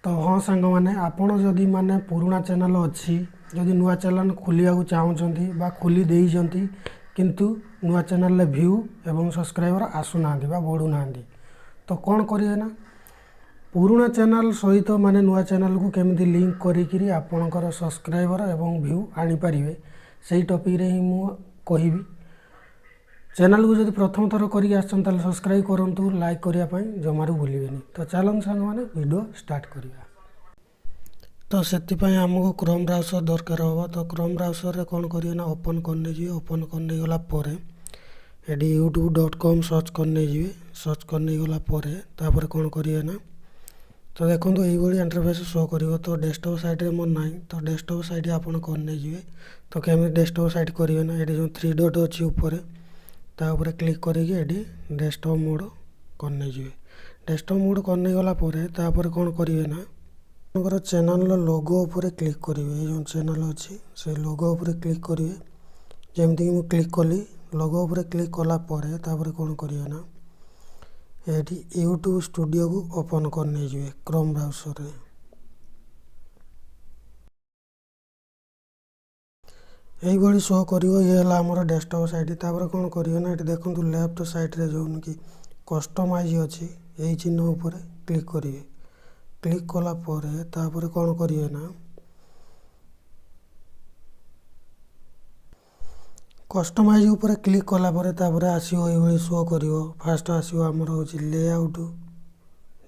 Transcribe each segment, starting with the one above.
तो हाँ सांग मैंने आपण जदि माने पुराना चैनल अच्छी जदि नुआ चैनल खोलिया चाहूँगी बा खोली देइछंती किंतु नुआ चैनल व्यू एवं सब्सक्राइबर आसुना बढ़ुना तो कौन करिए ना पुराना चैनल सहित माने नुआ चैनल को केमिति लिंक करी आपणकर सब्सक्राइबर एवं व्यू आनी पारिबे सेही टॉपिक रे ही मु कहिबी। चैनल को जब प्रथम थर करी आछन ताले सब्सक्राइब करंतु लाइक करिया पई जमारू भूलिबेनी। तो चलन संग माने वीडियो स्टार्ट करिया। तो सेति पई हमको क्रोम ब्राउजर दरकार होबा। तो क्रोम ब्राउजर रे कोन करिए ना ओपन करने जी ओपन करने गला परे एडी youtube.com सर्च करने जी सर्च करने गला परे तापर कोन करिए ना तो देखंतु एई बडी इंटरफेस शो करिवो। तो डेस्कटॉप साइट रे मोर नाही तो डेस्कटॉप साइट आपण करने जी तो केमे डेस्कटॉप साइट करिए ना एडी जो 3 डॉट अछि ऊपर ता ऊपर क्लिक करिके एडी डेस्कटॉप मोड करने जी डेस्कटॉप मोड करने गला परे तापर कोन करिए ना आपनकर चैनल लोगो ऊपर क्लिक करिवे जो चैनल अछि से लोगो ऊपर क्लिक करिवे जेमति कि मु क्लिक कली लोगो ऊपर क्लिक कला परे तापर कोन करिए ना एडी यूट्यूब स्टूडियो को ओपन करने जी क्रोम ब्राउजर रे यही बड़ी शो करिवो ये हला हमर डेस्कटॉप साइट तापर कोन करियो ना एटी देखंतु लेफ्ट साइड रे जोन कि कस्टमाइज अछि एही चिन्ह ऊपर क्लिक करिवे क्लिक कला परे तापर कोन करिए ना कस्टमाइज ऊपर क्लिक कला परे तापर आसीओ एही बड़ी शो करिवो। फास्ट आसीओ हमर होची लेआउट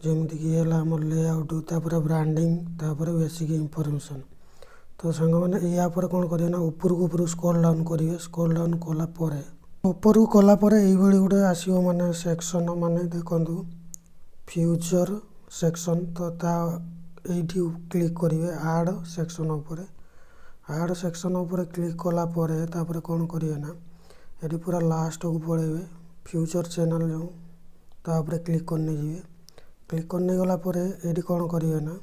जेमति कि हला हमर लेआउट तापर ब्रांडिंग तापर बेसिक इंफॉर्मेशन। तो संग माने या पर कोन करिए ना ऊपर स्क्रॉल डाउन करिवे स्क्रॉल डाउन कला परे ऊपर को कला परे एही बड़ी गुडे आसीओ माने सेक्शन माने देखंतु फ्यूचर सेक्शन तो ता एठी क्लिक करिवे ऐड सेक्शन ऊपर ऐड सेक्शन ऊपर क्लिक कला परे तापर कोन करिए ना एठी पूरा लास्ट को पळेबे फ्यूचर चैनल जो ता ऊपर क्लिक करने जीवे क्लिक करने गला परे एठी कोन करिए ना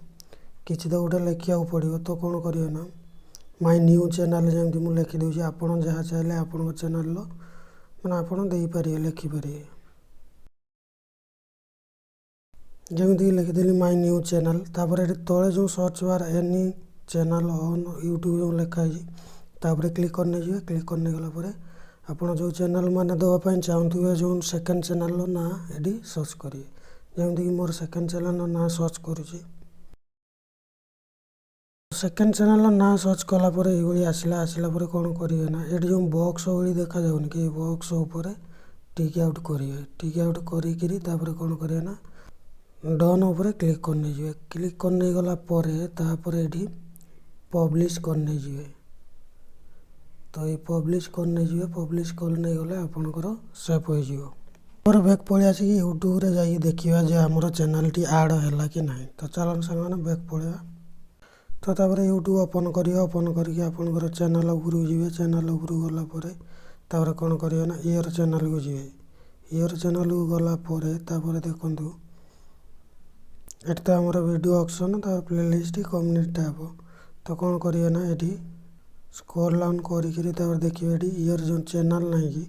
किछि तो गोटे लिखिया पड़ो तो कौन करिए ना माय न्यू चैनल जमी मुझे लिखी दूसरी आपड़ जहाँ चाहिए आपण चैनल मैंने आपड़ दे पारे लिखिपारे जमीक लिखिदेली माय न्यू चैनल तापर ये तले जो search bar any channel on YouTube जो लिखाई तापर क्लिक करने जी क्लिक करने गला परे आपण जो चैनल माने देवाई चाहूे जो सेकेंड चैनल ना ये सर्च करिए जमीक मोर सेकेंड चैनल ना सर्च करुँची सेकेंड चैनल ना सर्च कला परे ये आसला आसला परे कौन करिए ना ये जो बॉक्स भाई देखा जाऊनी कि बॉक्स ऊपर टिक आउट करिए टिक आउट करी तापर कौन करिए ना डन ऊपर क्लिक करने जी क्लिक करने गला परे तापर एठी पब्लिश करने जी तो ये पब्लिश करने जी पब्लिश करने गले आपनकर सेव हो जिवो और बैक पळे आसी यूट्यूब रे जाई देखिबा जे हमर चैनल टी ऐड हैला कि नहीं। तो चलन संग बैक पळेबा तो तापर यूट्यूब ओपन करिए ओपन करके आपनकर चैनल उपरू जीवे चैनल उपरू गला परे तापर कोन करिए ना ईयर चैनल को जीवे ईयर चैनल को गला परे तापर देखंतु एट तो हमर वीडियो ऑप्शन तापर प्लेलिस्ट कम्युनिटी टैब तो कोन करिए ना एठी स्क्रॉल डाउन करी तापर देखिए एठी ईयर जो चैनल नहीं कि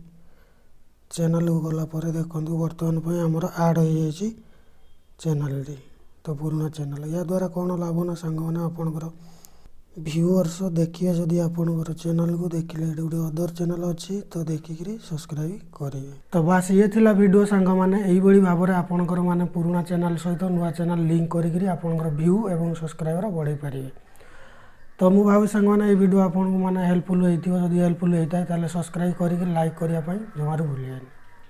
चैनल को गला परे देखंतु वर्तमान पई हमर ऐड हो जाई चैनल टी तो पुराना चैनल या द्वारा कौन लाभ ना सांग मैंने आपंकर व्यूअर्स देखिए जदि आपंकर चैनल को देखिले गोटे अदर चैनल अच्छी तो देखिकी सब्सक्राइब करेंगे। तो बास ये थिला वीडियो सांग मैंने यही भाव में आपंकर माने पुराना चैनल सहित नुआ चैनल लिंक करी आपंकर व्यू एवं सब्सक्राइबर बढ़े पारे। तो मु भावी सांग मैंने वीडियो आपको माने हेल्पफुल होती जब हेल्पफुल होता है सब्सक्राइब करके लाइक करने जमारू भूलिए।